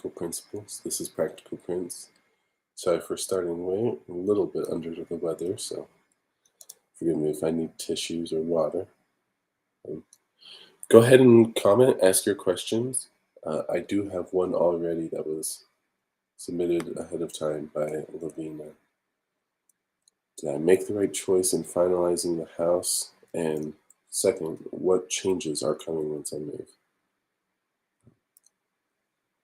Practical Principles. This is Practical Prince. Sorry for starting late, a little bit under the weather, so forgive me if I need tissues or water. Go ahead and comment, ask your questions. I do have one already that was submitted ahead of time by Lavina. Did I make the right choice in finalizing the house? And second, what changes are coming once I move?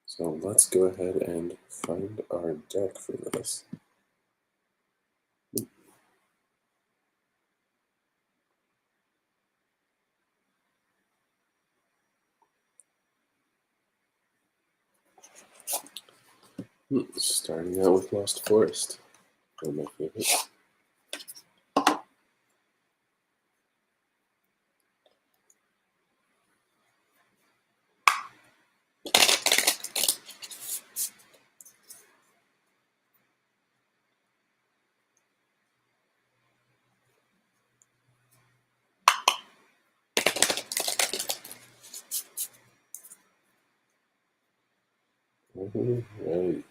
So let's go ahead and find our deck for this. Starting out with Lost Forest, one of my favorites. Alright.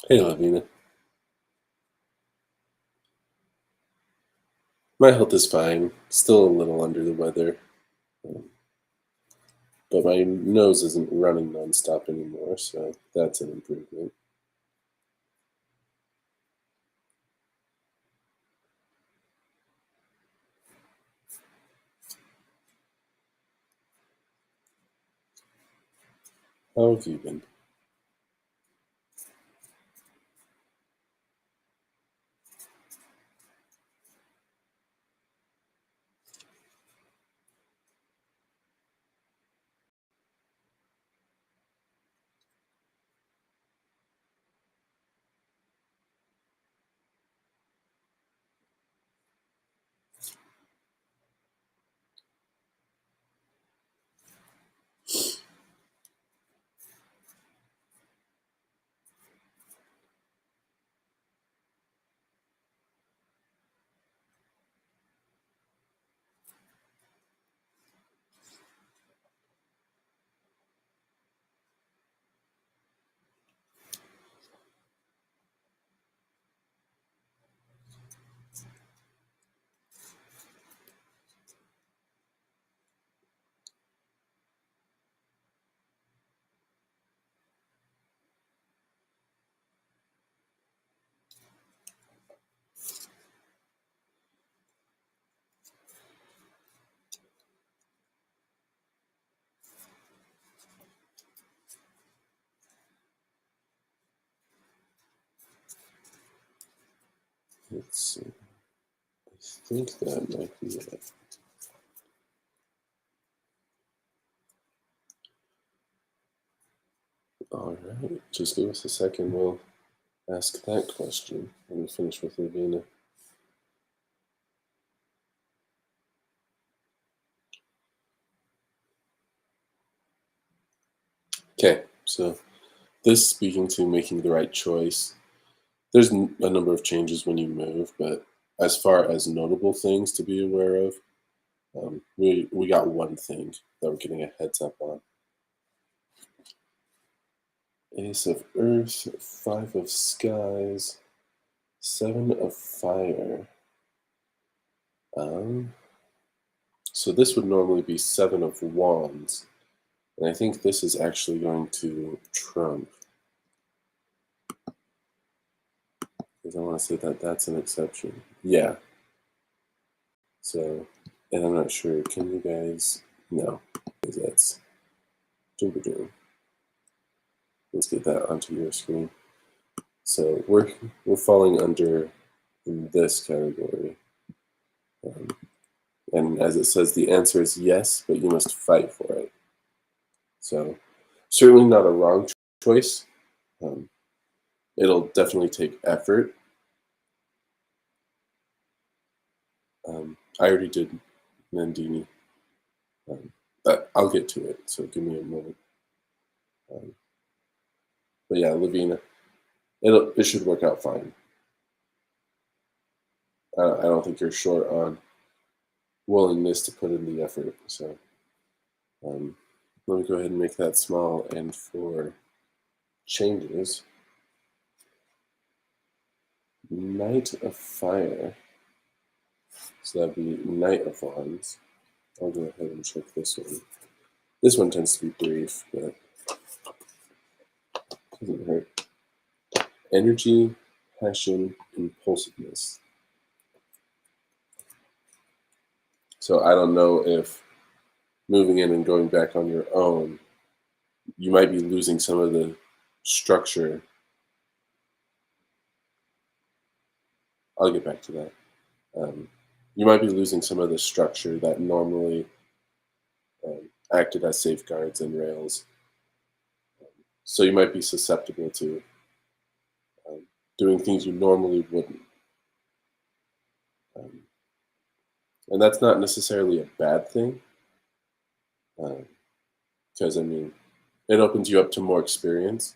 Hey, Lavina. My health is fine. Still a little under the weather. But my nose isn't running nonstop anymore, so that's an improvement. How have you been? Let's see. I think that might be it. Alright, just give us a second. We'll ask that question when we finish with Lavina. Okay, so this speaking to making the right choice. There's a number of changes when you move, but as far as notable things to be aware of, we got one thing that we're getting a heads up on. Ace of Earth, Five of Skies, Seven of Fire. So this would normally be Seven of Wands, and I think this is actually going to trump. Because I want to say that that's an exception. Yeah. So, and I'm not sure. Can you guys? No, because that's doom. Let's get that onto your screen. So we're falling under in this category. And as it says, the answer is yes, but you must fight for it. So certainly not a wrong choice. It'll definitely take effort. I already did Nandini, but I'll get to it. So give me a moment. But yeah, Lavina, it should work out fine. I don't think you're short on willingness to put in the effort. So um, let me go ahead and make that small. And for changes, Knight of Fire. So that'd be Knight of Wands. I'll go ahead and check this one. This one tends to be brief, but doesn't hurt. Energy, passion, impulsiveness. So I don't know if moving in and going back on your own, you might be losing some of the structure. I'll get back to that. You might be losing some of the structure that normally acted as safeguards and rails. So you might be susceptible to doing things you normally wouldn't. And that's not necessarily a bad thing, because I mean, it opens you up to more experience.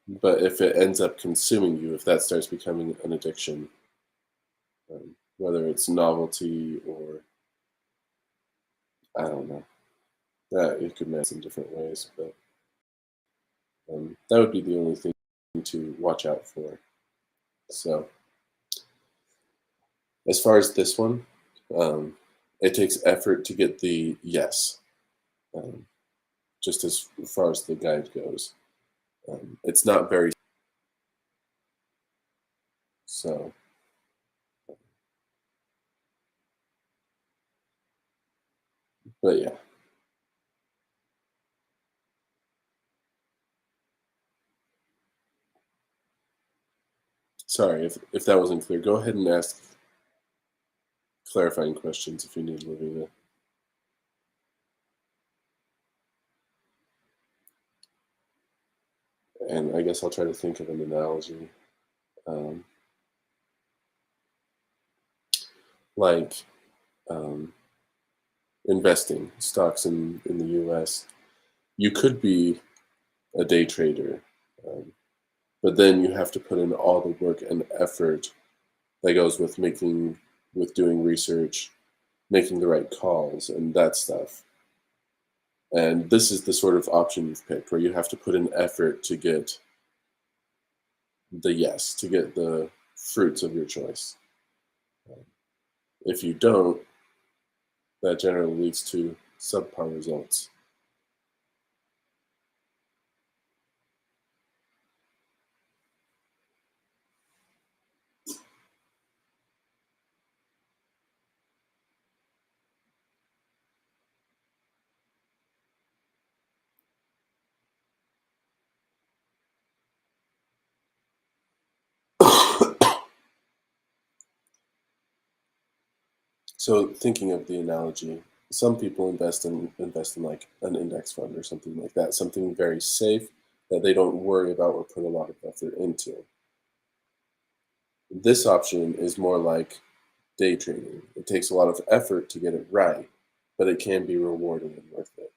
But if it ends up consuming you, if that starts becoming an addiction, whether it's novelty or I don't know, that it could manifest in different ways. But that would be the only thing to watch out for. So as far as this one, it takes effort to get the yes, um, just as far as the guide goes. It's not very so. But yeah, sorry if that wasn't clear. Go ahead and ask clarifying questions if you need, Lavina. And I guess I'll try to think of an analogy. Um, like um, investing stocks in the US. You could be a day trader, um, but then you have to put in all the work and effort that goes with doing research, making the right calls, and that stuff. And this is the sort of option you've picked where you have to put in effort to get the yes, to get the fruits of your choice. If you don't, that generally leads to subpar results. So thinking of the analogy, some people invest in like an index fund or something like that, something very safe that they don't worry about or put a lot of effort into. This option is more like day trading. It takes a lot of effort to get it right, but it can be rewarding and worth it.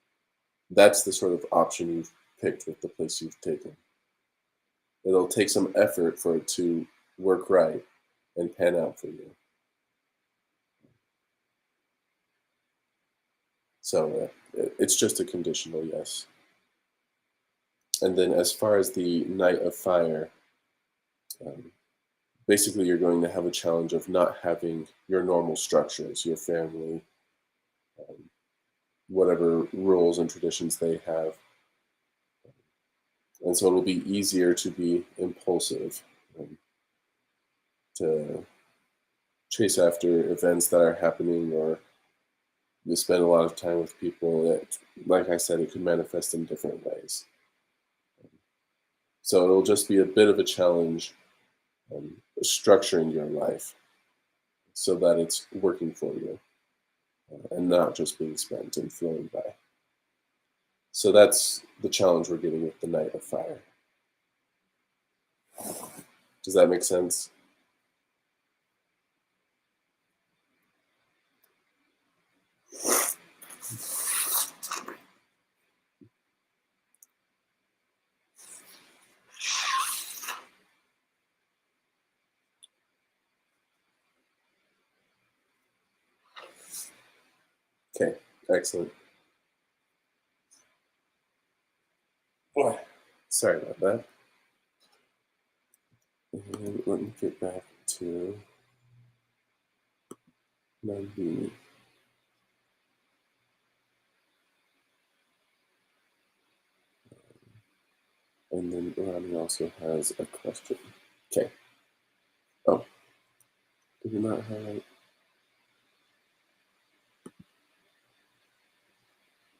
That's the sort of option you've picked with the place you've taken. It'll take some effort for it to work right and pan out for you. So it's just a conditional yes. And then as far as the Knight of Fire, um, basically you're going to have a challenge of not having your normal structures, your family, um, whatever rules and traditions they have. And so it'll be easier to be impulsive, to chase after events that are happening, or you spend a lot of time with people that, like I said, it could manifest in different ways. So it'll just be a bit of a challenge structuring your life so that it's working for you and not just being spent and flowing by. So that's the challenge we're getting with the Knight of Fire. Does that make sense? Excellent. Oh, sorry about that. And let me get back to 9B. And then Ronnie also has a question. Okay. Oh, did you not highlight?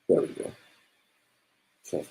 There we go. Okay.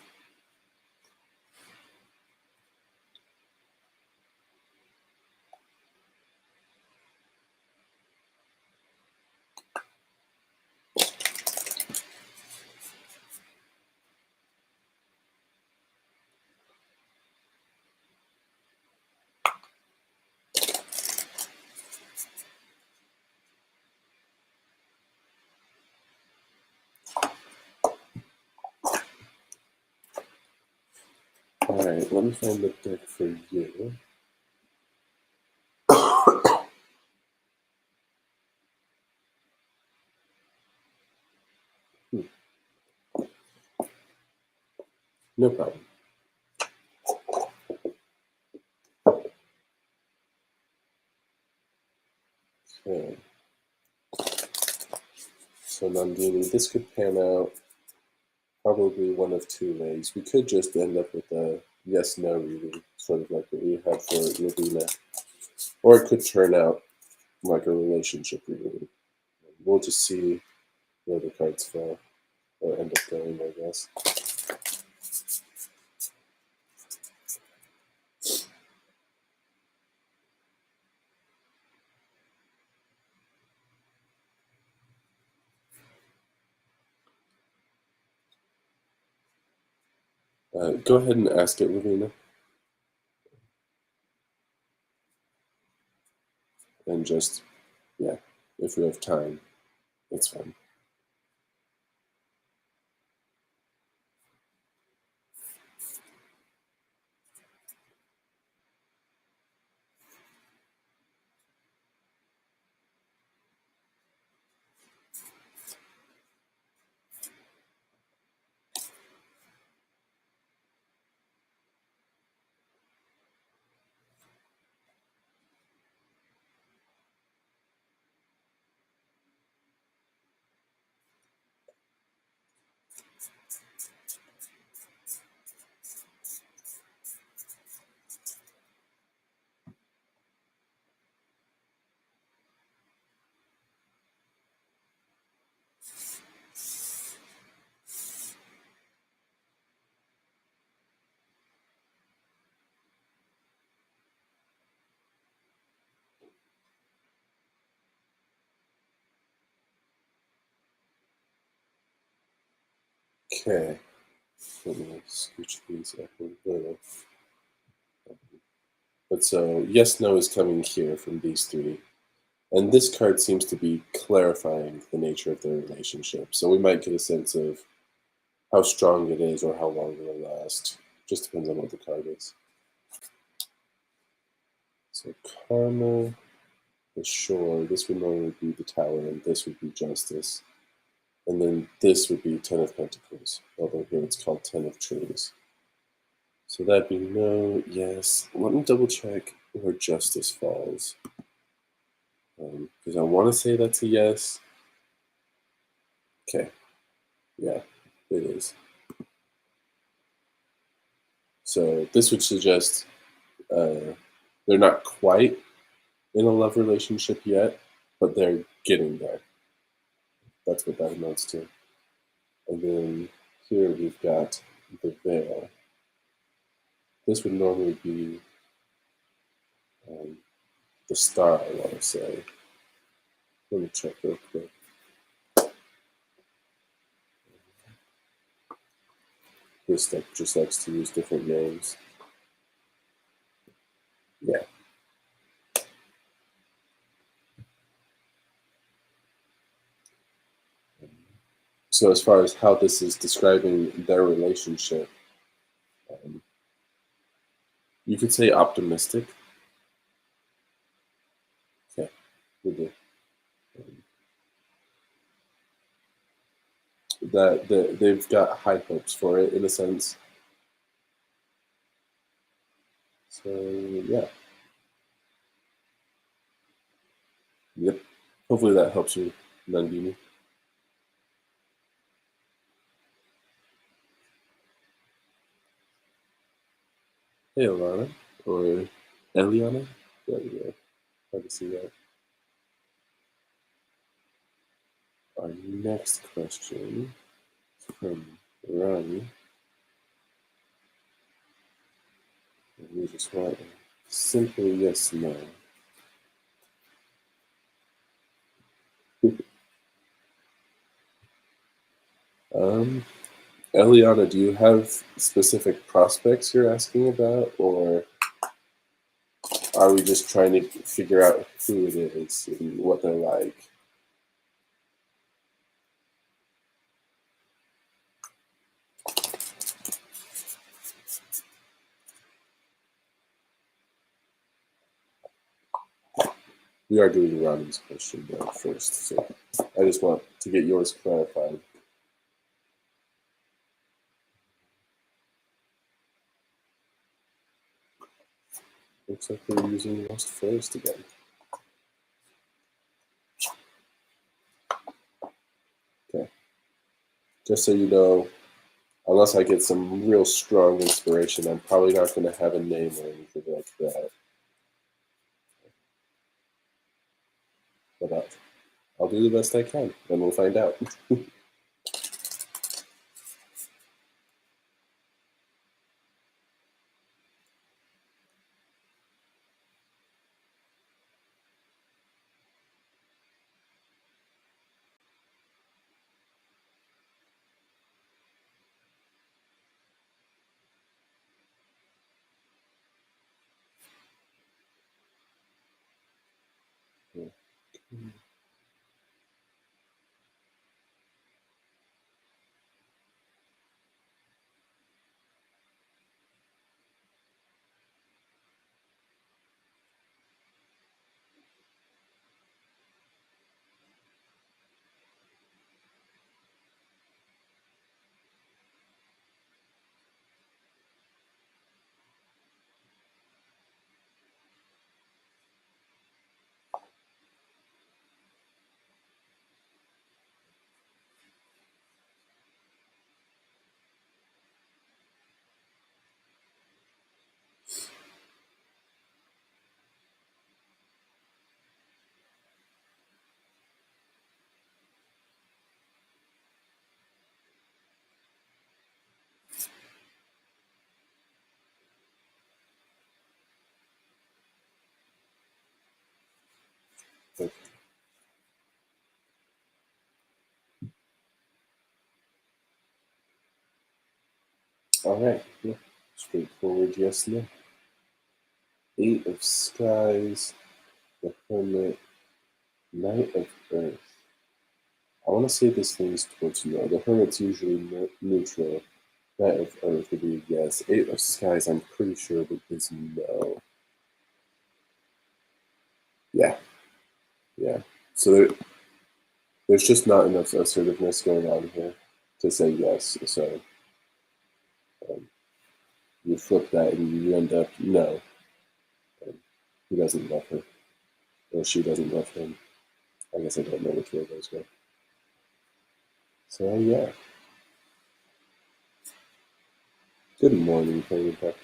All right, let me find the deck for you. No problem. Okay. So Nandini, this could pan out probably one of two ways. We could just end up with a yes/no reading, sort of like what we had for Lavina, or it could turn out like a relationship reading. We'll just see where the cards fall or end up going, I guess. Go ahead and ask it, Lavina, and just, yeah, if we have time, it's fine. Okay, let me scooch these up a little. But so, yes/no is coming here from these three. And this card seems to be clarifying the nature of their relationship. So we might get a sense of how strong it is or how long it'll last. Just depends on what the card is. So Karma, the Shore, this would normally be the Tower, and this would be Justice. And then this would be Ten of Pentacles, although here it's called Ten of Trees. So that'd be no, yes. Let me double check where Justice falls. Because I want to say that's a yes. Okay, yeah, it is. So this would suggest they're not quite in a love relationship yet, but they're getting there. That's what that amounts to. And then here we've got the veil. This would normally be the star, I want to say. Let me check real quick. This deck just likes to use different names. Yeah. So as far as how this is describing their relationship, you could say optimistic. Okay, we do. that they've got high hopes for it in a sense. So yeah, yep. Hopefully that helps you, Nandini. Hey, Alana, or Eliana. There we go. Hard to see that. Our next question is from Ronnie. We just want a simple yes no. um, Eliana, do you have specific prospects you're asking about, or are we just trying to figure out who it is and what they're like? We are doing Ronnie's question though first, so I just want to get yours clarified. Looks like we're using Lost Forest again. Okay. Just so you know, unless I get some real strong inspiration, I'm probably not going to have a name or anything like that. But I'll do the best I can, and we'll find out. Okay. All right. Yeah. Straightforward, yes, no. Eight of Skies, the Hermit, Knight of Earth. I want to say this leans towards no. The Hermit's usually neutral. Knight of Earth would be a yes. Eight of Skies, I'm pretty sure is no. Yeah, yeah. So there's just not enough assertiveness going on here to say yes. So um, you flip that and you end up no. He doesn't love her, or she doesn't love him. I guess I don't know which way those go. So yeah. Good morning, Playing Puck.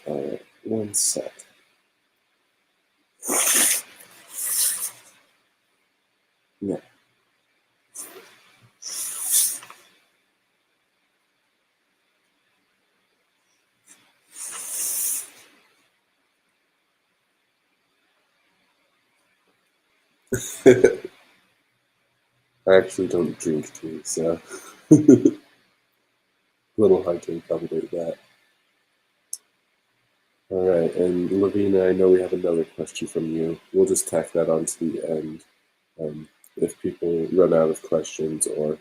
Alright, one sec. Yeah. I actually don't drink tea, so a little hard to accommodate that. All right, and Lavina, I know we have another question from you. We'll just tack that on to the end. If people run out of questions, or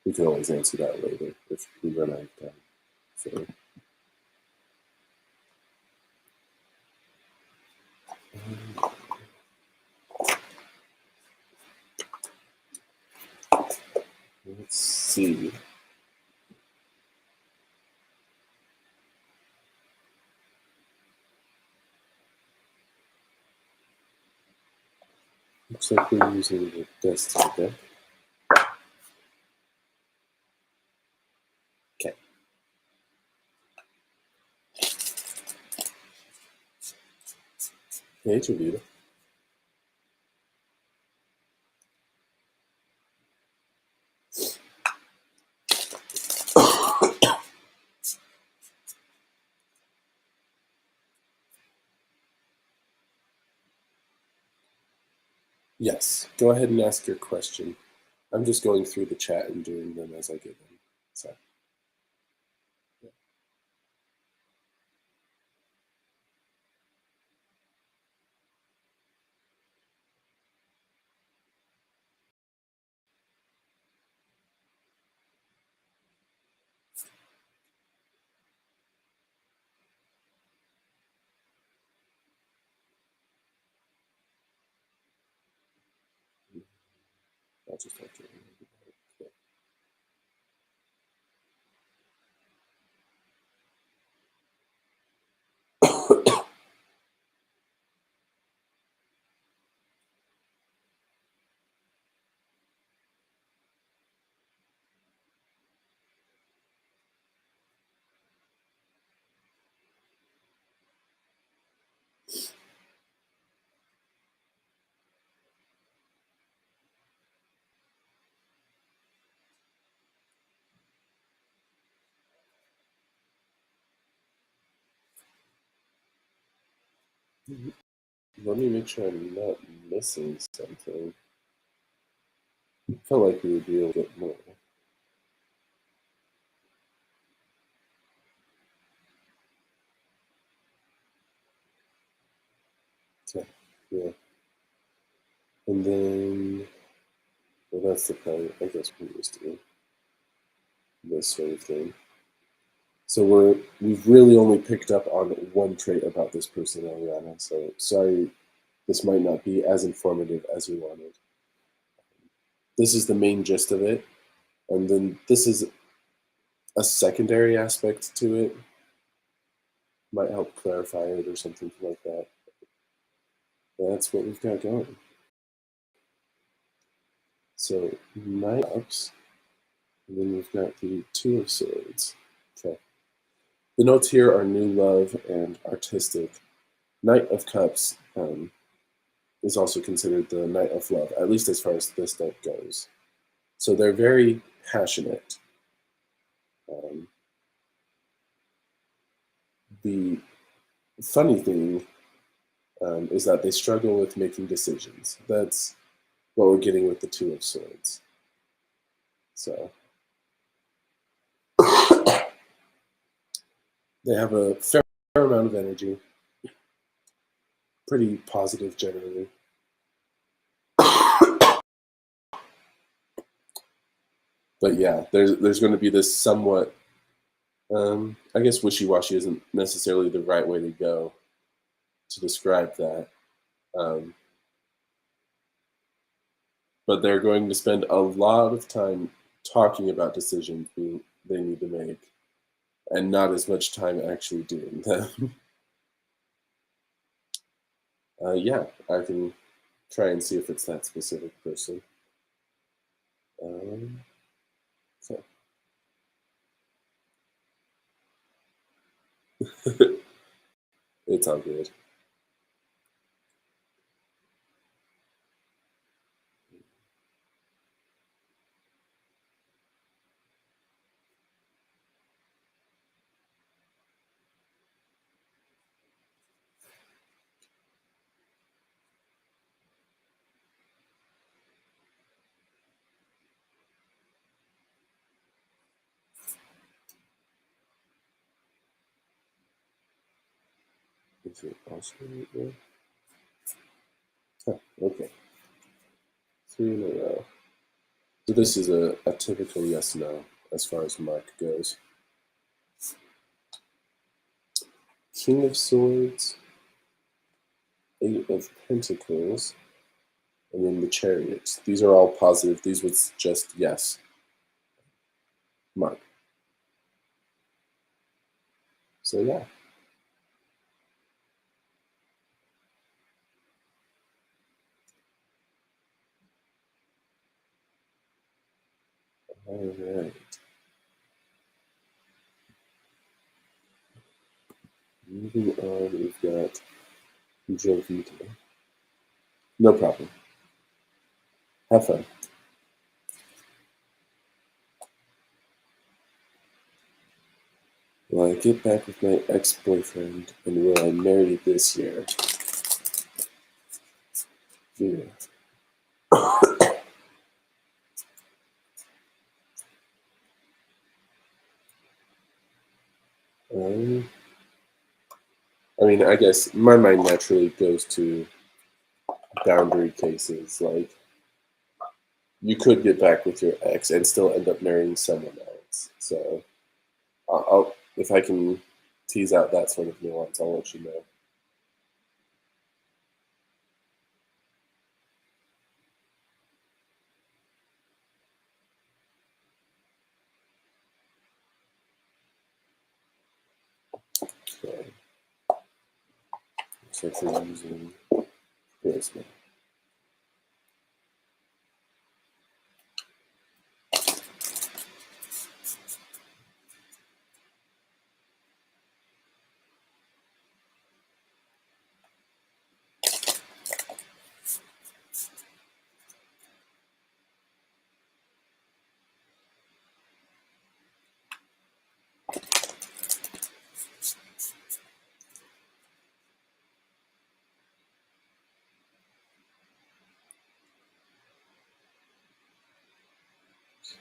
we can always answer that later if we run out of time. So, Let's see. Looks like we're using the desktop deck. Okay. Hey, Javita. Yes, go ahead and ask your question. I'm just going through the chat and doing them as I get them. So. I'll just have to let me make sure I'm not missing something. I felt like we would be a little bit more. Okay, yeah. And then, well, that's the part I guess we're used to, this sort of thing. So we've really only picked up on one trait about this person, Eliana. So sorry, this might not be as informative as we wanted. This is the main gist of it, and then this is a secondary aspect to it. Might help clarify it or something like that. That's what we've got going. So 9 ups, and then we've got the 2 of Swords. Okay. The notes here are new love and artistic. Knight of Cups is also considered the Knight of Love, at least as far as this deck goes. So they're very passionate. The funny thing is that they struggle with making decisions. That's what we're getting with the 2 of Swords. So they have a fair amount of energy, pretty positive generally. But yeah, there's going to be this somewhat, I guess wishy-washy isn't necessarily the right way to go to describe that. But they're going to spend a lot of time talking about decisions they need to make, and not as much time actually doing them. Yeah, I can try and see if it's that specific person. So. It's all good. Is it also right there? Huh, okay. 3 in a row. So this is a typical yes/no as far as mark goes. King of Swords, 8 of Pentacles, and then the Chariots. These are all positive. These would suggest yes. mark. So yeah. All right. Moving on, we've got Jovita. No problem. Have fun. Will I get back with my ex-boyfriend, and will I marry this year? Yeah. Um, I mean, I guess my mind naturally goes to boundary cases. Like, you could get back with your ex and still end up marrying someone else. So, if I can tease out that sort of nuance, I'll let you know. Okay. Looks like we're using charisma.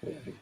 Okay.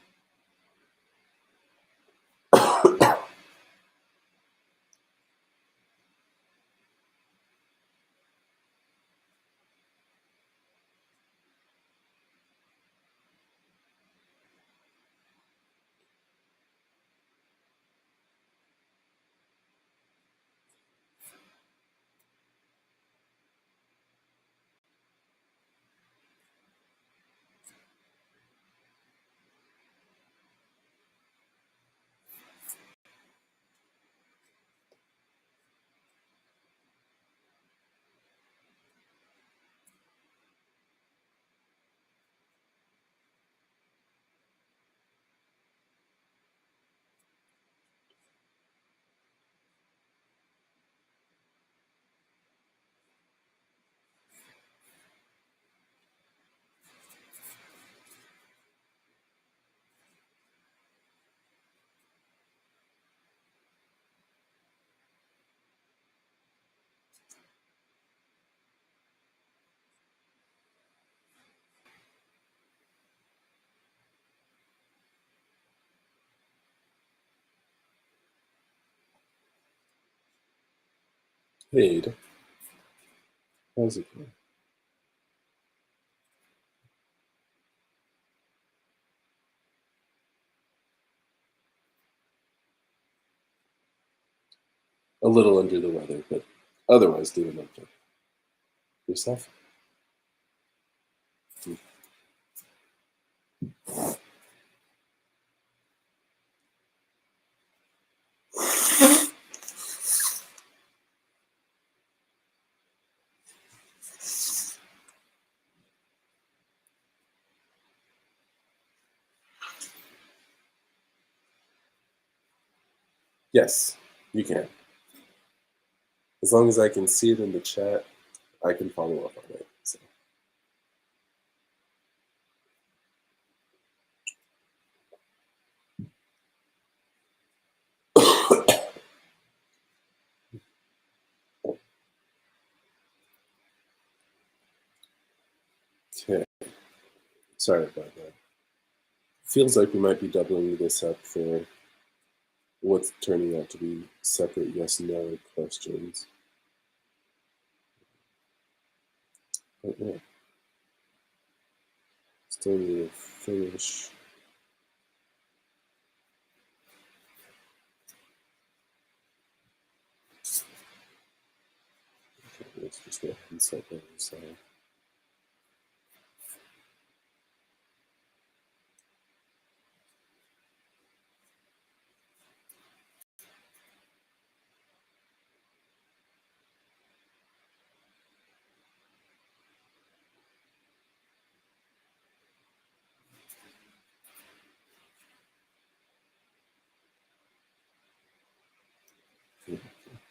Hey, how's it going? A little under the weather, but otherwise doing okay. Yourself? Yes, you can. As long as I can see it in the chat, I can follow up on it. So. Okay, sorry about that. Feels like we might be doubling this up for what's turning out to be separate yes/no questions. But yeah, still need to finish. Okay, let's just go ahead and set that aside.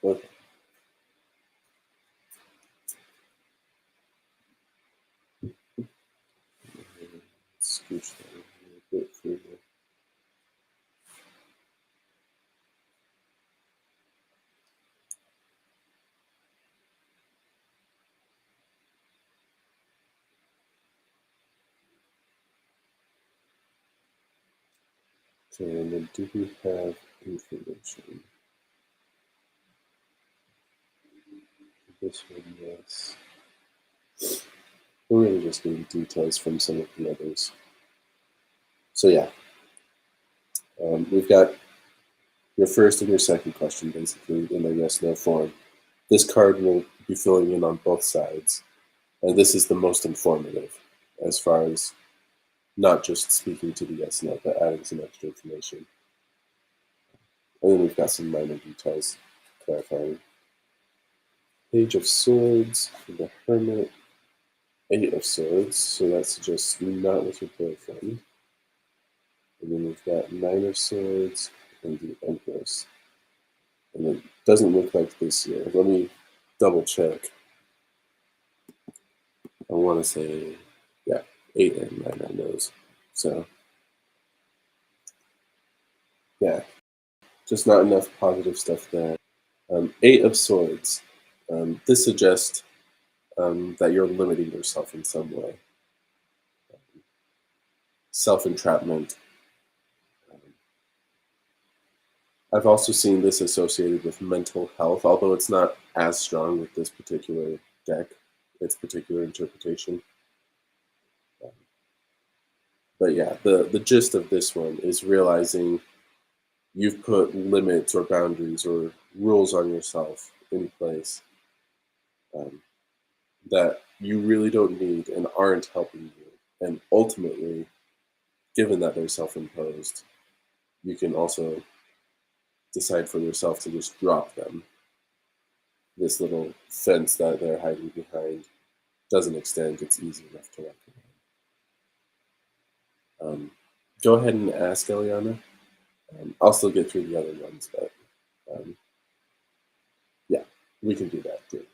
Okay. Scooch that a bit further. Okay, and then do we have information? This one, yes. We really just need details from some of the others. So yeah, we've got your first and your second question basically in their yes/no form. This card will be filling in on both sides, and this is the most informative as far as not just speaking to the yes/no, but adding some extra information. And then we've got some minor details clarifying. Page of Swords, the Hermit, Eight of Swords, so that suggests not with your boyfriend. And then we've got Nine of Swords and the Empress. And it doesn't look like this year. Let me double check. I want to say, yeah, 8 and 9 on those. So, yeah, just not enough positive stuff there. Eight of Swords. This suggests that you're limiting yourself in some way. Self-entrapment. I've also seen this associated with mental health, although it's not as strong with this particular deck, its particular interpretation. But yeah, the gist of this one is realizing you've put limits or boundaries or rules on yourself in place that you really don't need and aren't helping you. And ultimately, given that they're self-imposed, you can also decide for yourself to just drop them. This little fence that they're hiding behind doesn't extend, it's easy enough to walk around. Go ahead and ask Eliana. I'll still get through the other ones, but yeah, we can do that too.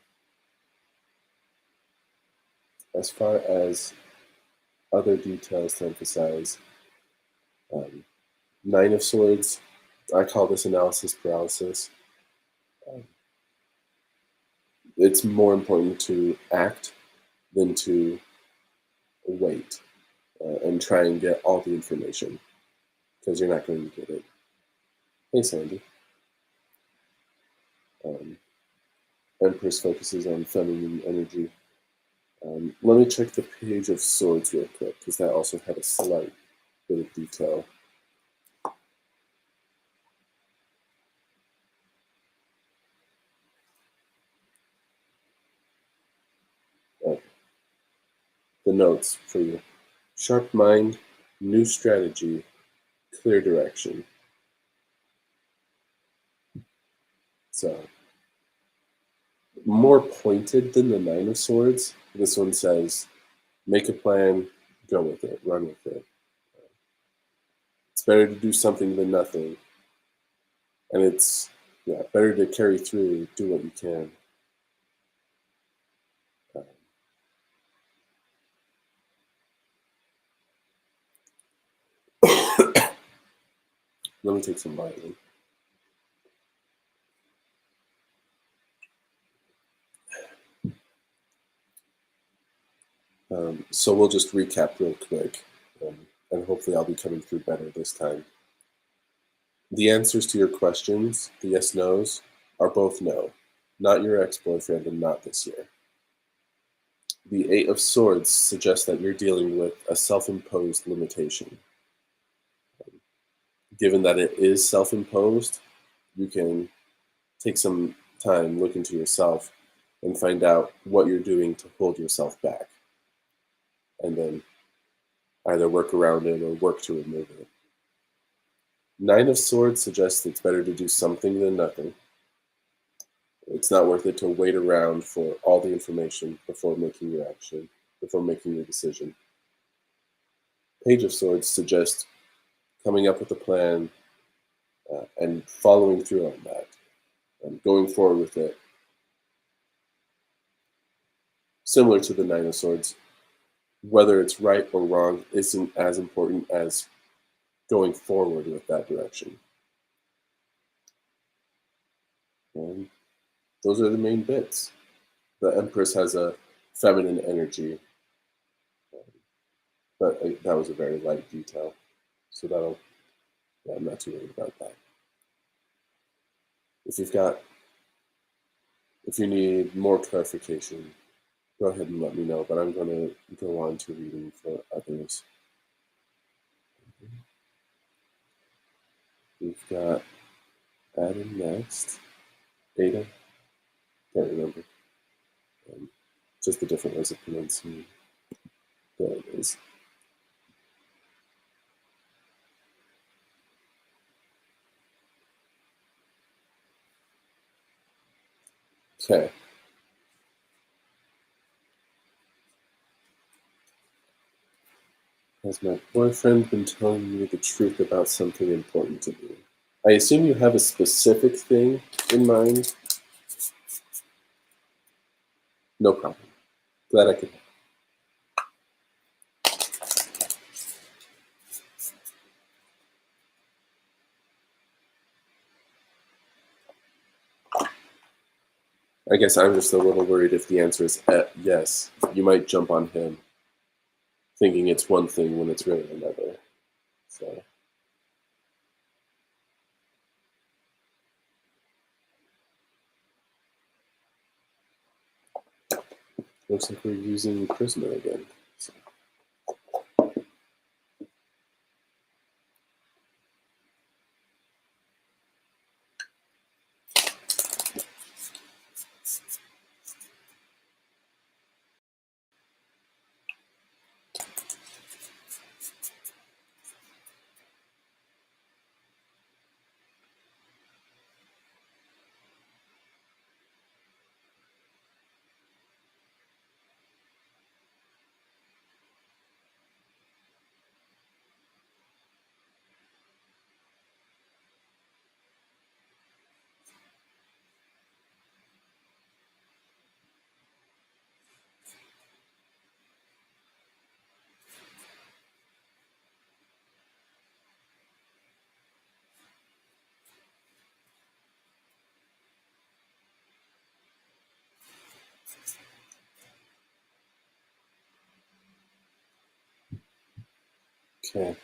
As far as other details to emphasize, um, Nine of Swords, I call this analysis paralysis. Um, it's more important to act than to wait and try and get all the information because you're not going to get it. Hey, Sandy. Um, Empress focuses on feminine energy. Let me check the Page of Swords real quick because that also had a slight bit of detail. The notes for you. Sharp mind, new strategy, clear direction. So, more pointed than the Nine of Swords. This one says, make a plan, go with it, run with it. It's better to do something than nothing. And it's better to carry through, do what you can. Let me take some vitamin. So we'll just recap real quick, and hopefully I'll be coming through better this time. The answers to your questions, the yes/nos, are both no. Not your ex-boyfriend and not this year. The Eight of Swords suggests that you're dealing with a self-imposed limitation. Given that it is self-imposed, you can take some time, look into yourself, and find out what you're doing to hold yourself back. And then either work around it or work to remove it. Nine of Swords suggests it's better to do something than nothing. It's not worth it to wait around for all the information before making your action, before making your decision. Page of Swords suggests coming up with a plan and following through on that. going forward with it, similar to the Nine of Swords, whether it's right or wrong isn't as important as going forward with that direction. And those are the main bits. The Empress has a feminine energy, but that was a very light detail. So I'm not too worried about that. If you need more clarification, go ahead and let me know, but I'm going to go on to reading for others. We've got Adam next. Ada? Can't remember. Just the different ways of pronouncing. There it is. Okay. Has my boyfriend been telling me the truth about something important to me? I assume you have a specific thing in mind. No problem. Glad I could help. I guess I'm just a little worried if the answer is yes. You might jump on him thinking it's one thing when it's really another. So looks like we're using Prisma again. So. Okay.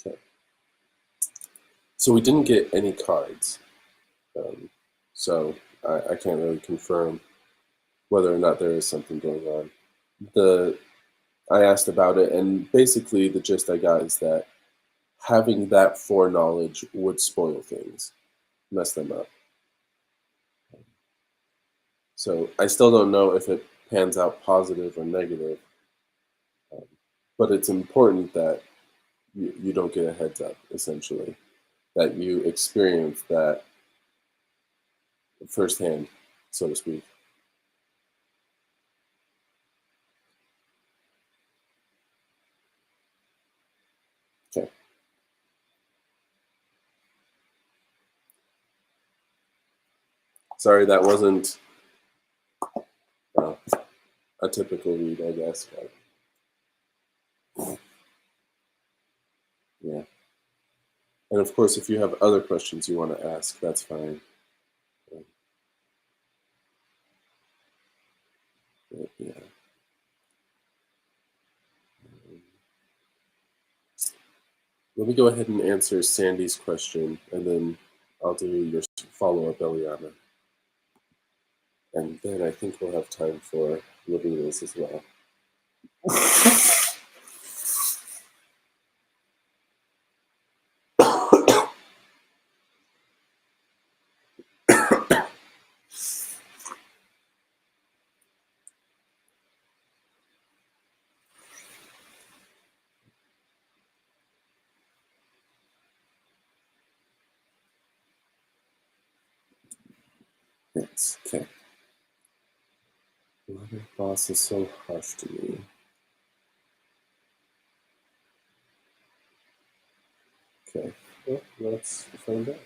Okay. So we didn't get any cards. So I can't really confirm whether or not there is something going on. I asked about it, and basically the gist I got is that having that foreknowledge would spoil things, mess them up. So I still don't know if it pans out positive or negative, but it's important that you don't get a heads up, essentially, that you experience that firsthand, so to speak. Okay. Sorry, that wasn't a typical read, I guess. But yeah. And of course, if you have other questions you want to ask, that's fine. But yeah. Let me go ahead and answer Sandy's question, and then I'll do your follow-up, Eliana. And then I think we'll have time for Lavina's as well. Thanks. Okay. My boss is so harsh to me. Okay. Well, let's find out.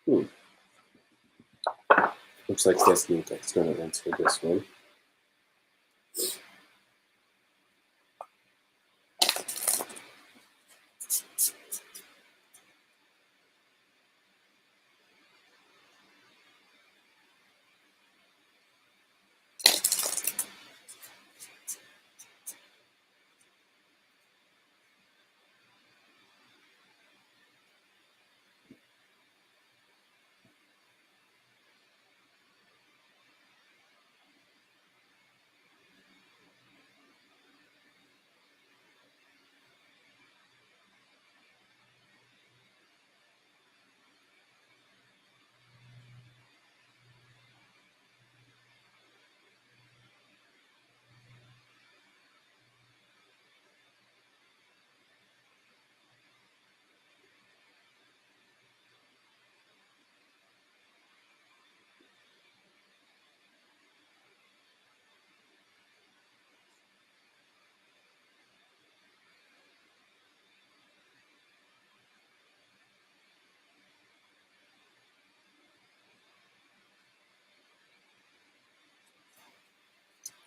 Hmm. Looks like Destiny Tech's going to answer this one.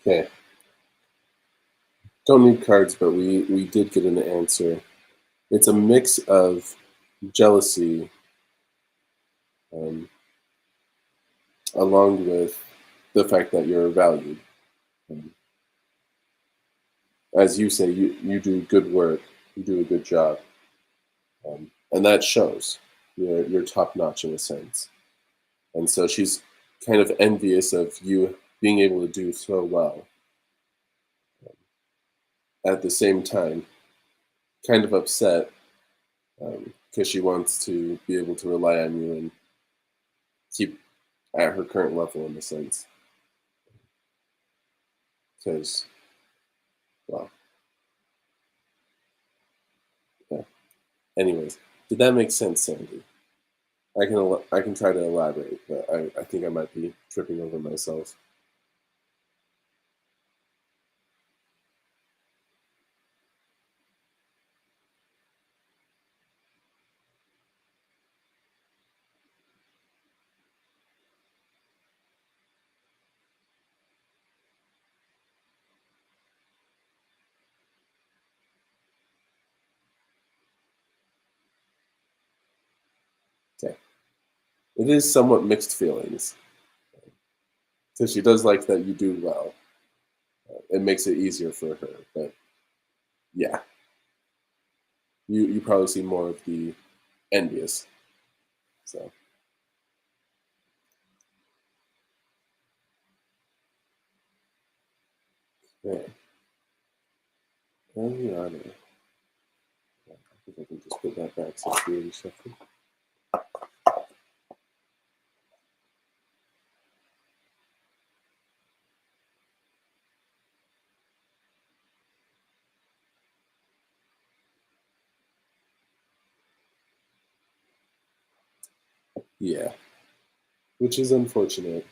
Okay. Don't need cards, but we did get an answer. It's a mix of jealousy, um, along with the fact that you're valued. Um, as you say, you do good work, you do a good job, and that shows. You're top notch in a sense, and so she's kind of envious of you being able to do so well. At the same time, kind of upset because she wants to be able to rely on you and keep at her current level in a sense. Because, well, yeah. Anyways, did that make sense, Sandy? I can try to elaborate, but I think I might be tripping over myself. Okay, it is somewhat mixed feelings because she does like that you do well. It makes it easier for her, but yeah, you probably see more of the envious. So yeah, Eliana. I think I can just put that back since we already shuffled. Yeah, which is unfortunate.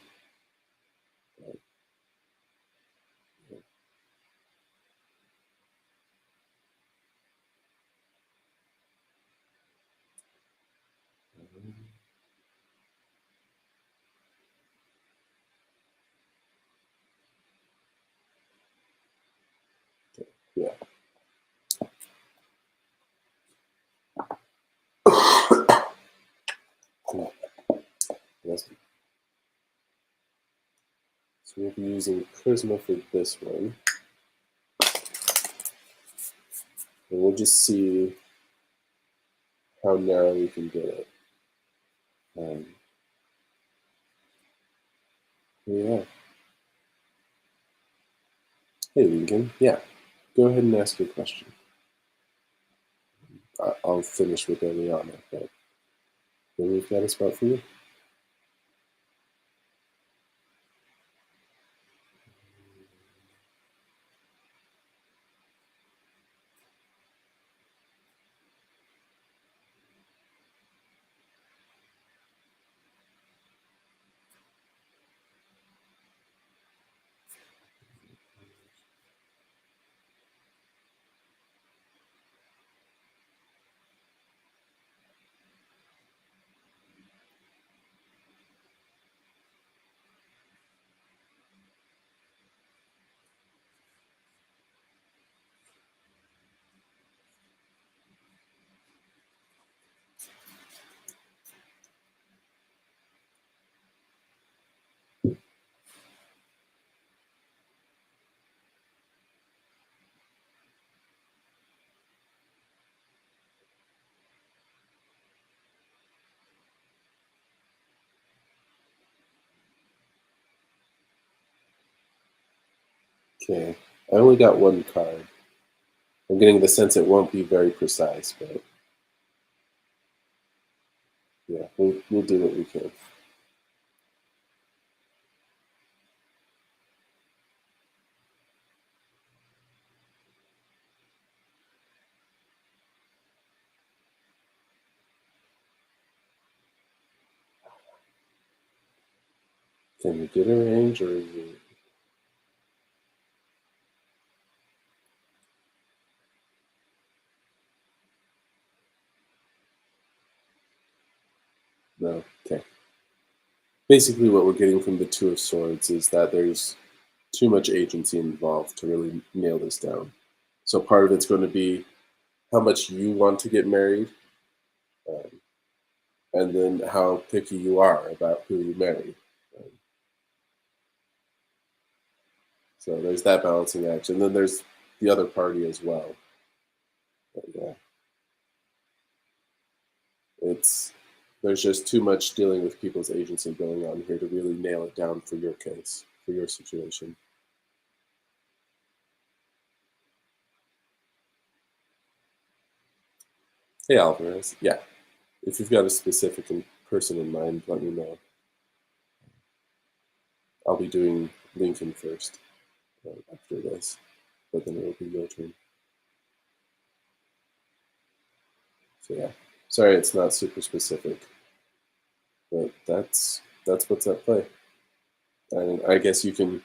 But, yeah. Yes. So we'll be using Charisma for this one. And we'll just see how narrow we can get it. Um, yeah. Hey, Lincoln. Yeah. Go ahead and ask your question. I'll finish with Eliana, but then we've got a spot for you. Okay. I only got one card. I'm getting the sense it won't be very precise, but yeah, we'll do what we can. Can we get a range, or is it? No. Okay. Basically, what we're getting from the Two of Swords is that there's too much agency involved to really nail this down. So part of it's going to be how much you want to get married, um, and then how picky you are about who you marry. Um, so there's that balancing act, and then there's the other party as well. But yeah, it's there's just too much dealing with people's agency going on here to really nail it down for your case, for your situation. Hey Alvarez, yeah. If you've got a specific person in mind, let me know. I'll be doing Lincoln first after this, but then it'll be your turn. So yeah, sorry it's not super specific, but that's what's at play. And I guess you can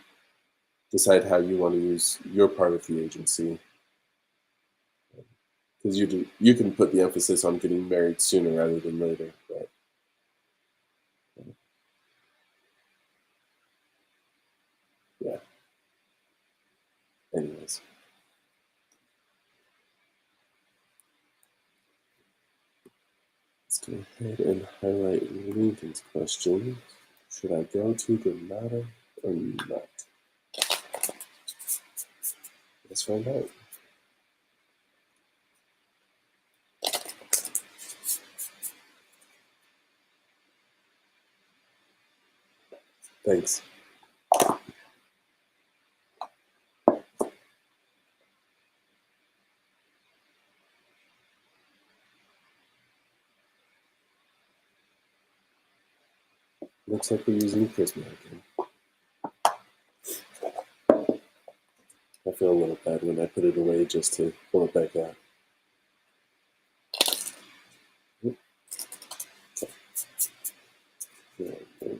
decide how you want to use your part of the agency, because you can put the emphasis on getting married sooner rather than later. But yeah, anyways, let's go ahead and highlight Lincoln's question. Should I go to Granada or not? Let's find out. Thanks. Looks like we're using Prisma again. I feel a little bad when I put it away just to pull it back out. Yeah, okay.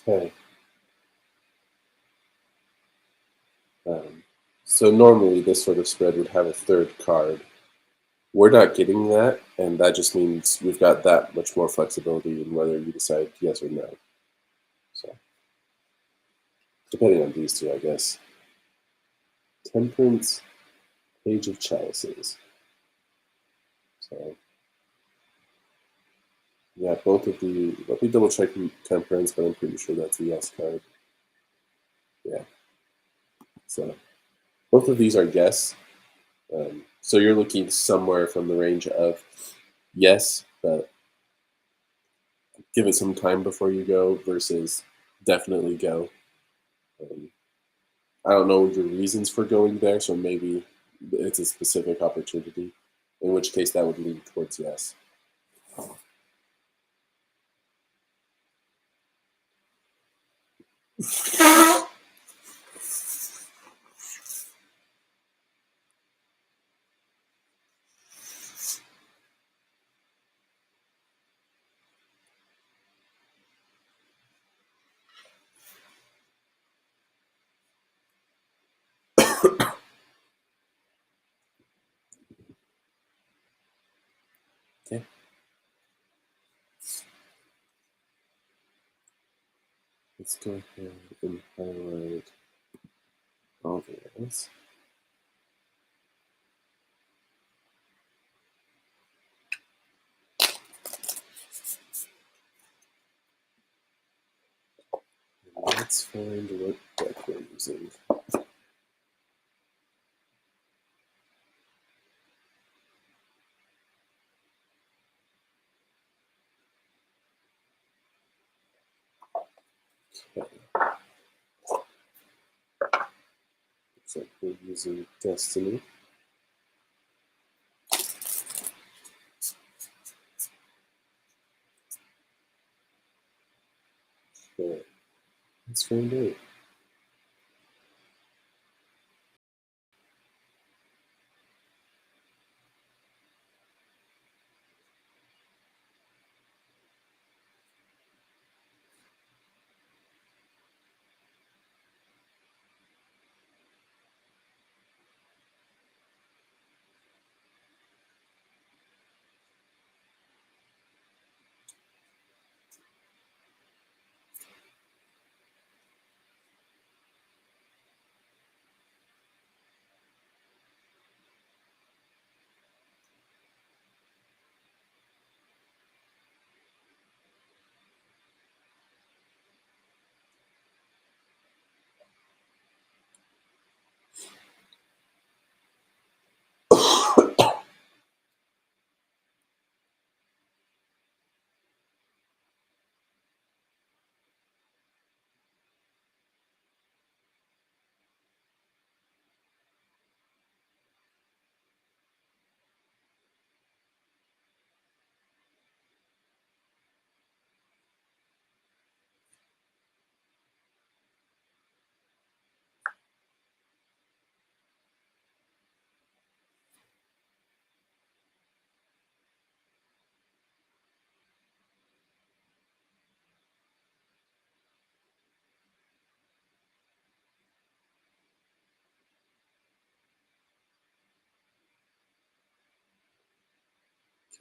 Okay. Um, so normally this sort of spread would have a third card. We're not getting that, and that just means we've got that much more flexibility in whether you decide yes or no. So depending on these two, I guess. Temperance, Page of Chalices. So yeah, both of the. Let me double check Temperance, but I'm pretty sure that's a yes card. Yeah. So both of these are yes. So you're looking somewhere from the range of yes, but give it some time before you go versus definitely go. Um, I don't know your reasons for going there, so maybe it's a specific opportunity, in which case that would lean towards yes. Okay, let's go ahead and highlight all this. And let's find what deck we're using. Okay, looks like we're using Destiny. Okay, let's find out.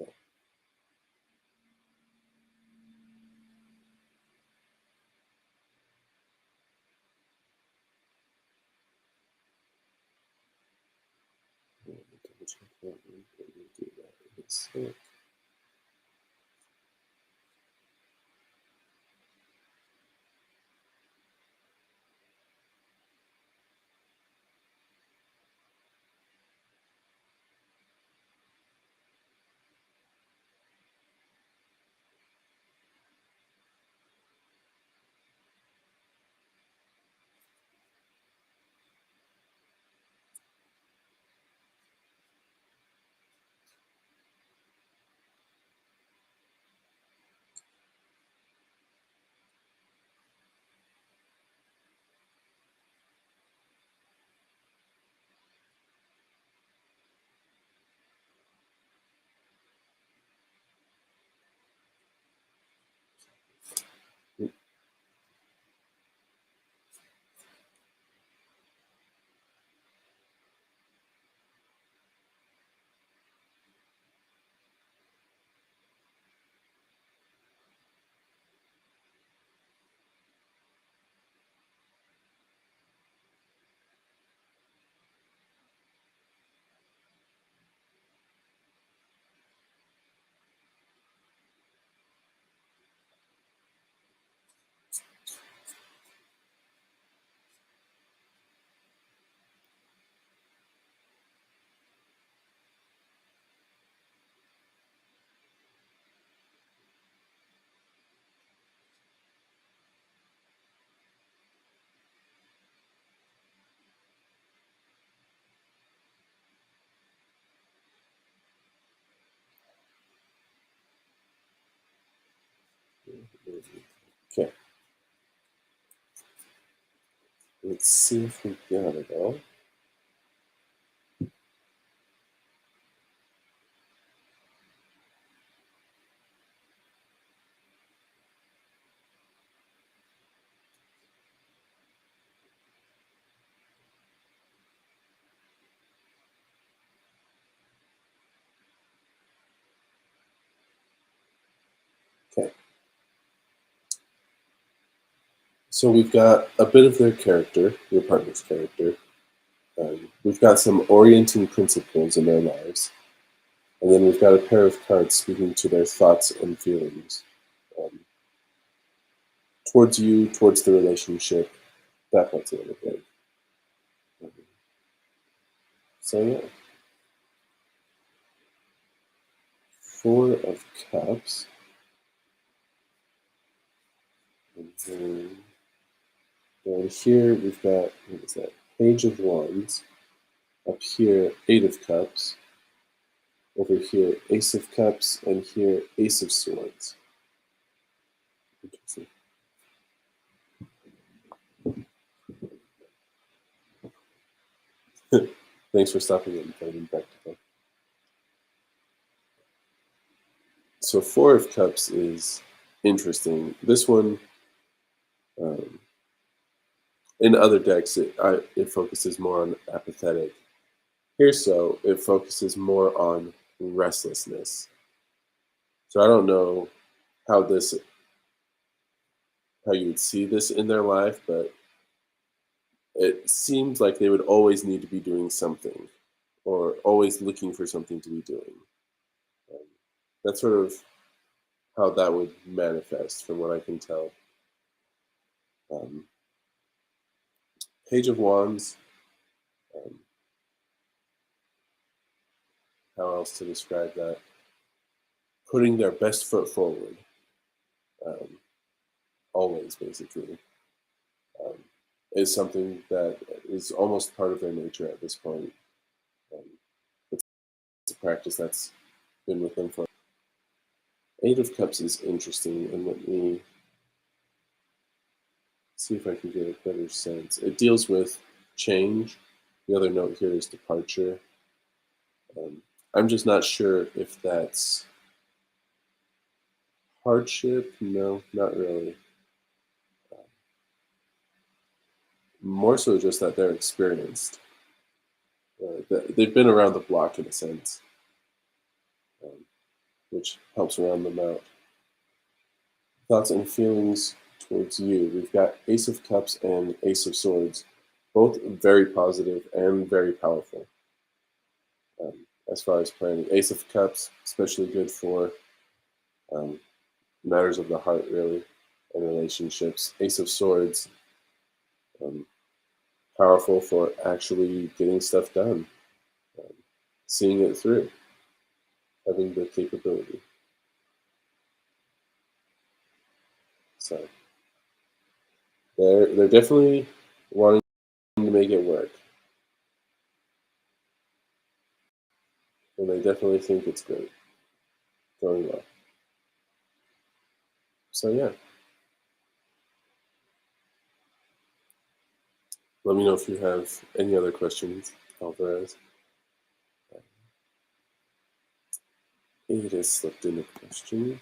Okay. Double check that one. Let me do that in a sec. Okay. Let's see if we got it all. Okay. So we've got a bit of their character, your partner's character. We've got some orienting principles in their lives. And then we've got a pair of cards speaking to their thoughts and feelings um, towards you, towards the relationship, that part's a little bit. So yeah, Four of Cups, and then down here we've got, what is that, Page of Wands, up here Eight of Cups, over here Ace of Cups, and here Ace of Swords. Interesting. Thanks for stopping it and finding practical. So Four of Cups is interesting. This one, um, in other decks, it focuses more on apathetic. Here, so it focuses more on restlessness. So I don't know how how you would see this in their life, but it seems like they would always need to be doing something, or always looking for something to be doing. Um, that's sort of how that would manifest, from what I can tell. Um, Page of Wands. Um, how else to describe that? Putting their best foot forward, um, always, basically, um, is something that is almost part of their nature at this point. Um, it's a practice that's been with them for. Eight of Cups is interesting, and let me see if I can get a better sense. It deals with change. The other note here is departure. Um, I'm just not sure if that's hardship. No, not really. More so just that they're experienced. They've been around the block in a sense, um, which helps round them out. Thoughts and feelings towards you. We've got Ace of Cups and Ace of Swords, both very positive and very powerful. As far as planning, Ace of Cups, especially good for um, matters of the heart, really, and relationships. Ace of Swords, um, powerful for actually getting stuff done, um, seeing it through, having the capability. So they're definitely wanting to make it work, and they definitely think it's great, going well. So yeah, let me know if you have any other questions, Alvarez. It has slipped in a question.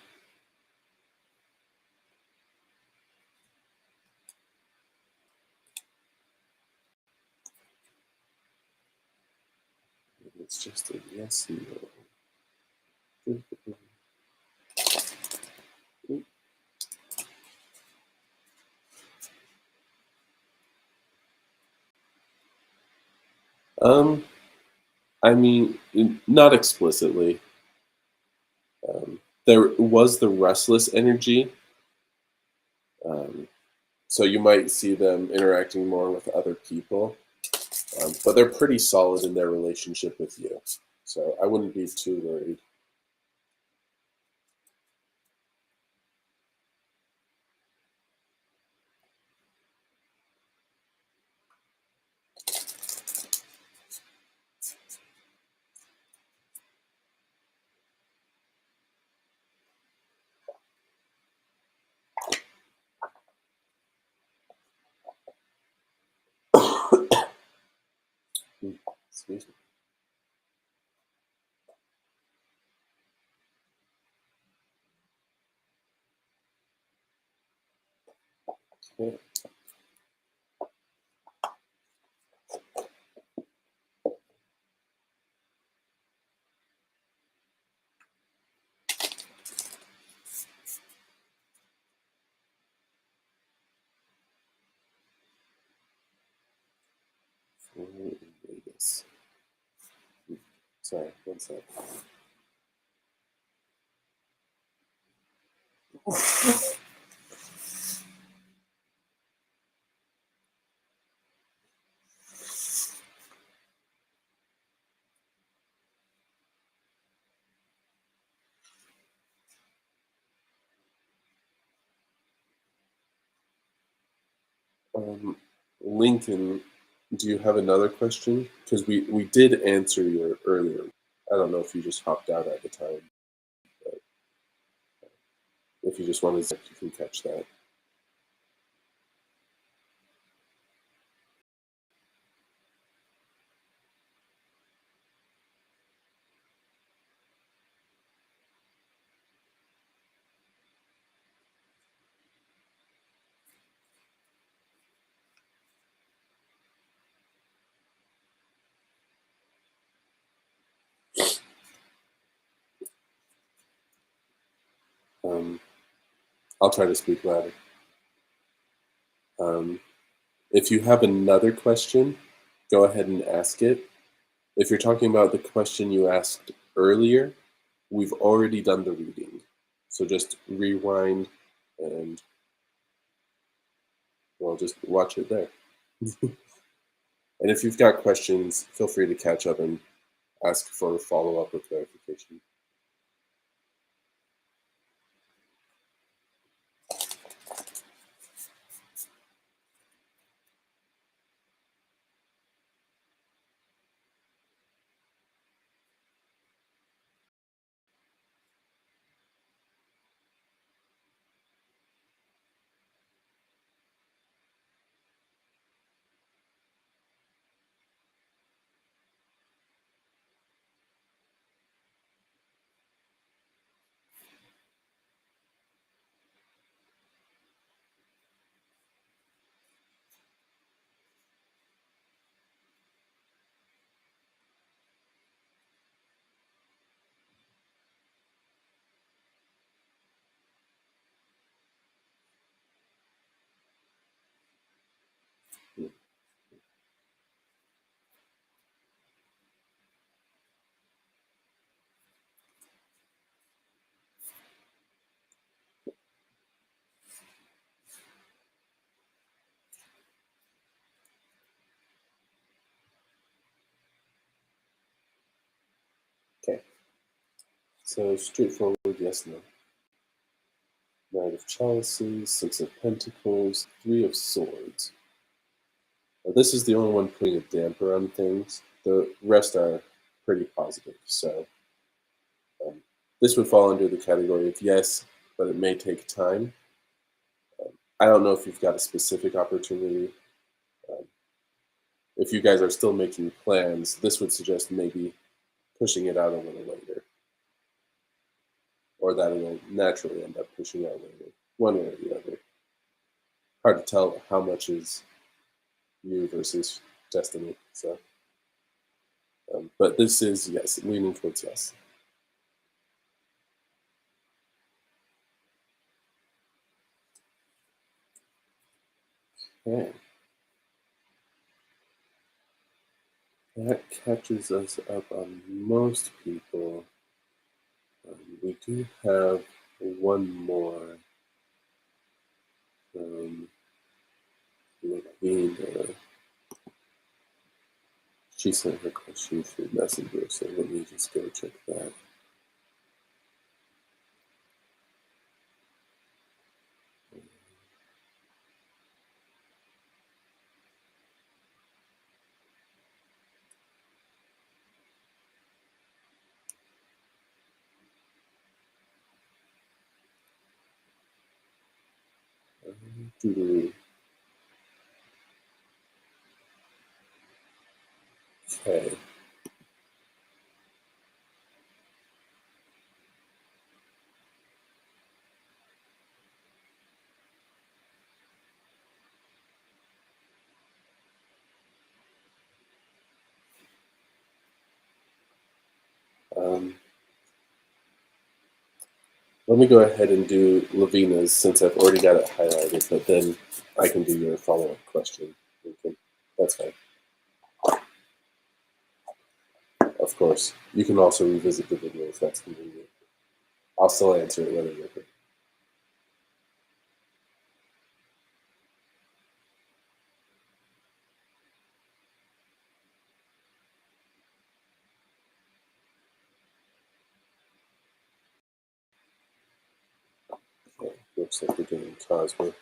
It's just a yes, no. Um, I mean, not explicitly. There was the restless energy, um, so you might see them interacting more with other people, but they're pretty solid in their relationship with you. So I wouldn't be too worried. Okay. In Vegas. Sorry, one sec. Lincoln, do you have another question? Because we did answer your earlier. I don't know if you just hopped out at the time, but if you just want to, you can catch that. Um, I'll try to speak louder. Um, if you have another question, go ahead and ask it. If you're talking about the question you asked earlier, we've already done the reading. So just rewind and, well, just watch it there. And if you've got questions, feel free to catch up and ask for follow-up or clarification. Okay, so straightforward, yes, no. Knight of Chalices, Six of Pentacles, Three of Swords. Now, this is the only one putting a damper on things. The rest are pretty positive, so um, this would fall under the category of yes, but it may take time. I don't know if you've got a specific opportunity. Um, if you guys are still making plans, this would suggest maybe pushing it out a little later, or that it'll naturally end up pushing out later, one way or the other. Hard to tell how much is you versus destiny. So, but this is yes, leaning towards yes. Okay, that catches us up on most people. We do have one more. Um, Lavina. She sent her question through Messenger, so let me just go check that. Okay. Let me go ahead and do Lavina's since I've already got it highlighted, but then I can do your follow-up question. That's fine. Of course. You can also revisit the video if that's convenient. I'll still answer it whether you're here. Okay, looks like we're doing Cosmo.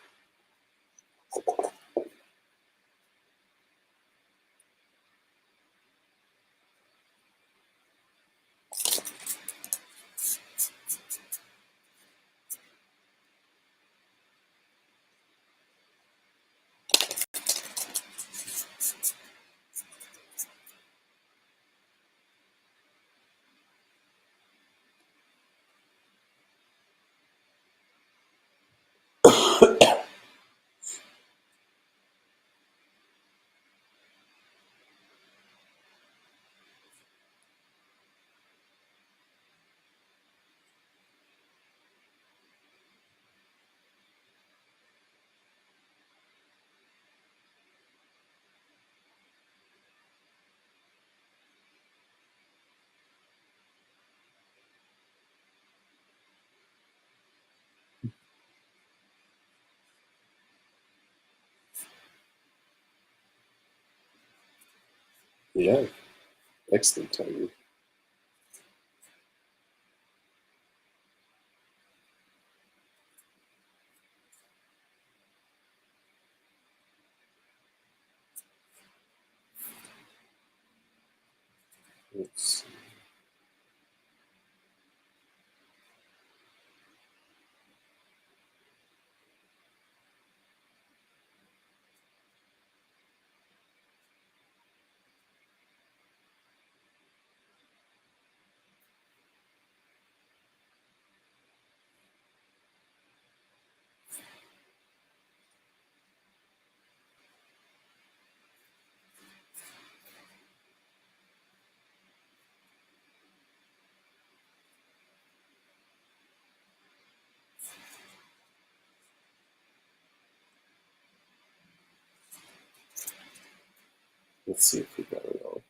Yeah, excellent timing. Let's see. Let's see if we got it all.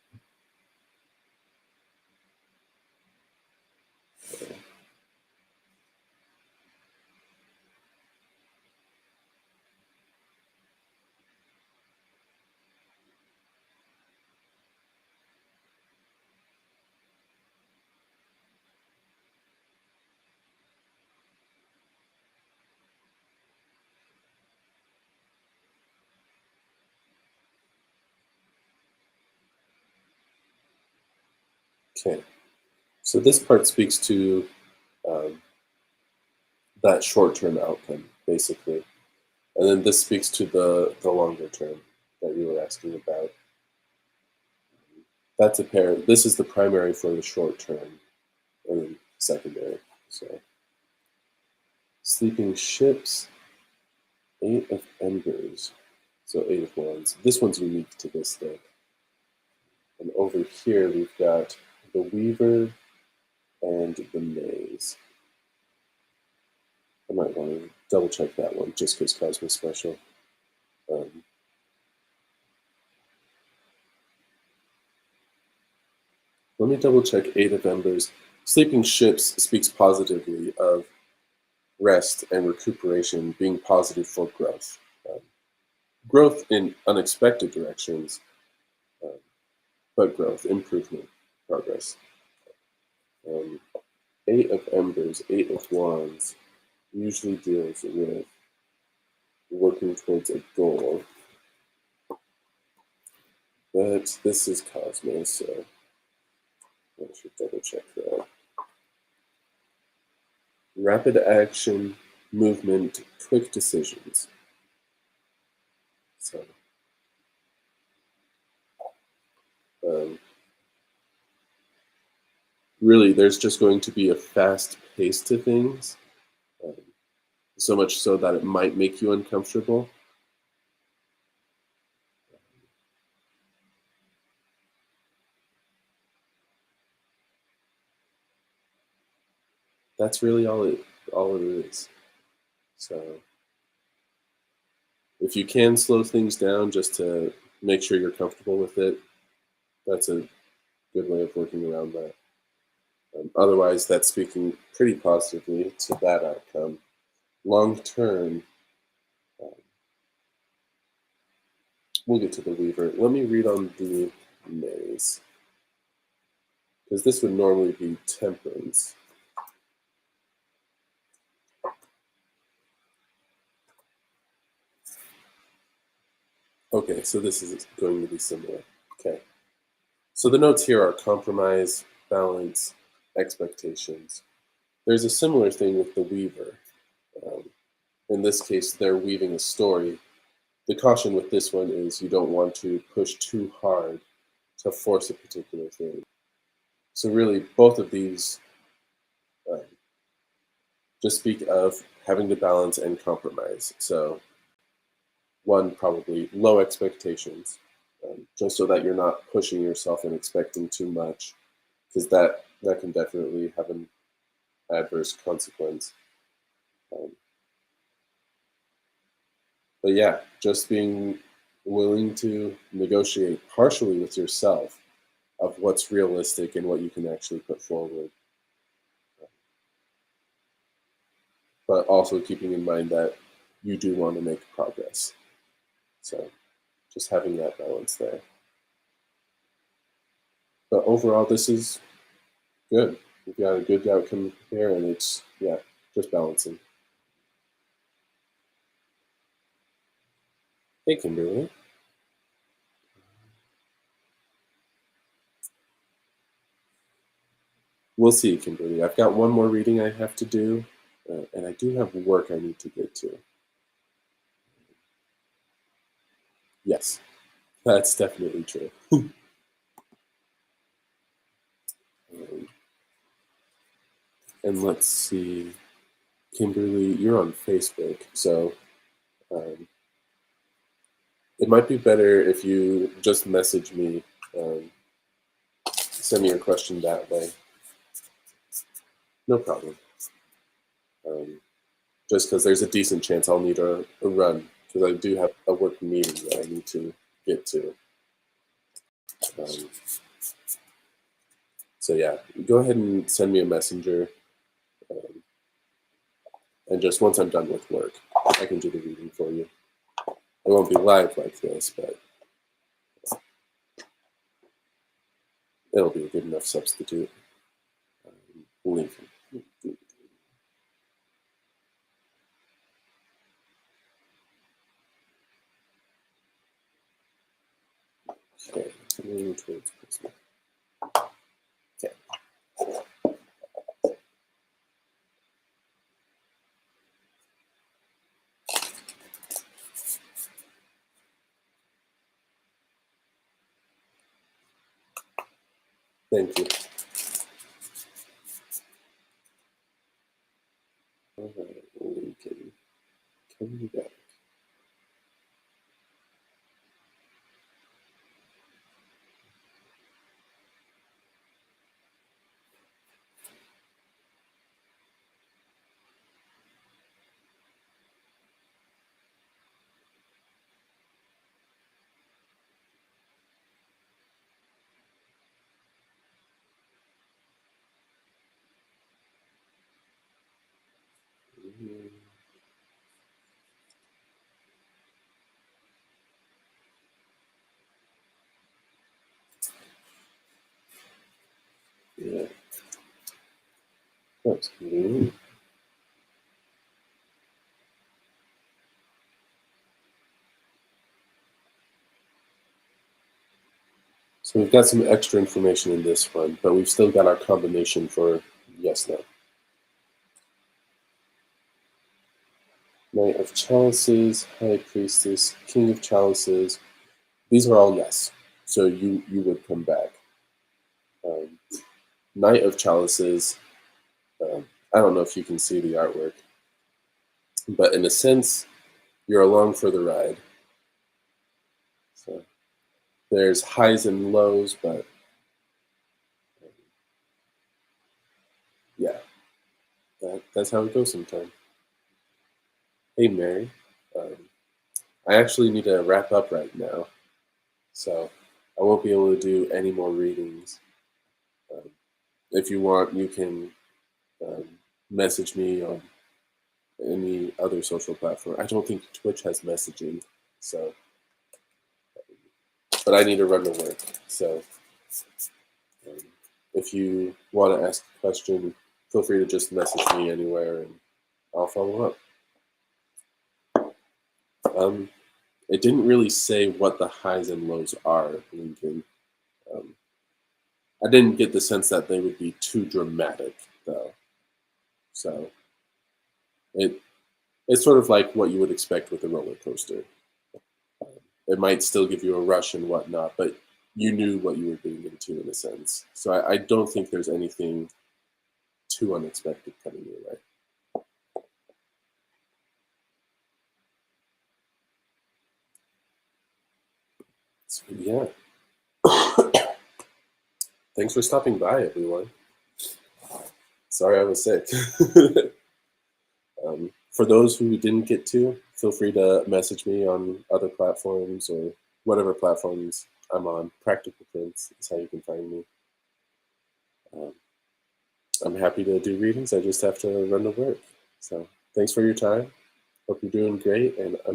Okay, so this part speaks to um, that short-term outcome, basically. And then this speaks to the longer term that you were asking about. That's apparent. This is the primary for the short term, and then secondary. So, sleeping ships, 8 of embers, so 8 of wands. This one's unique to this deck. And over here we've got the weaver and the maze. I might want to double check that one just because Cosmo's special. Let me double check 8 of embers. Sleeping ships speaks positively of rest and recuperation being positive for growth. Growth in unexpected directions, um, but growth, improvement, progress. 8 of embers, 8 of wands usually deals with working towards a goal. But this is Cosmo, so I should double check that. Rapid action, movement, quick decisions. So, really, there's just going to be a fast pace to things, um, so much so that it might make you uncomfortable. that's really all it is. So if you can slow things down just to make sure you're comfortable with it, that's a good way of working around that. Otherwise, that's speaking pretty positively to that outcome. Long term, um, we'll get to the Weaver. Let me read on the Maze, because this would normally be Temperance. Okay, so this is going to be similar. Okay. So the notes here are compromise, balance, expectations. There's a similar thing with the Weaver. Um, in this case, they're weaving a story. The caution with this one is you don't want to push too hard to force a particular thing. So really, both of these uh, just speak of having to balance and compromise. So one, probably low expectations, just so that you're not pushing yourself and expecting too much, because that can definitely have an adverse consequence. Um, but yeah, just being willing to negotiate partially with yourself of what's realistic and what you can actually put forward, but also keeping in mind that you do want to make progress. So just having that balance there. But overall, this is good. We've got a good outcome here, and it's, yeah, just balancing. Hey, Kimberly. We'll see, Kimberly. I've got one more reading I have to do, and I do have work I need to get to. Yes, that's definitely true. Um, and let's see, Kimberly, you're on Facebook, so um, it might be better if you just message me, send me your question that way. No problem. Um, just because there's a decent chance I'll need a run, because I do have a work meeting that I need to get to. Um, so yeah, go ahead and send me a messenger, um, and just once I'm done with work, I can do the reading for you. It won't be live like this, but it'll be a good enough substitute. Link. Okay, moving towards Christmas. Okay. Thank you. All right, Lincoln, coming back. Yeah, that's good. So we've got some extra information in this one, but we've still got our combination for yes, no. Knight of Chalices, High Priestess, King of Chalices. These are all yes. So you would come back. Um, Knight of Chalices. I don't know if you can see the artwork, but in a sense, you're along for the ride. So there's highs and lows, but yeah, that's how it goes sometimes. Hey, Mary. Um, I actually need to wrap up right now, so I won't be able to do any more readings. Um, if you want, you can um, message me on any other social platform. I don't think Twitch has messaging, so but I need to run to work. So um, if you want to ask a question, feel free to just message me anywhere, and I'll follow up. Um, it didn't really say what the highs and lows are, Lincoln. Um, I didn't get the sense that they would be too dramatic, though. So it it's sort of like what you would expect with a roller coaster. It might still give you a rush and whatnot, but you knew what you were getting into in a sense. So I don't think there's anything too unexpected coming your way. So yeah, thanks for stopping by, everyone. Sorry I was sick. For those who didn't get to, feel free to message me on other platforms or whatever platforms I'm on. Practical Prince is how you can find me. Um, I'm happy to do readings. I just have to run to work. So thanks for your time. Hope you're doing great, and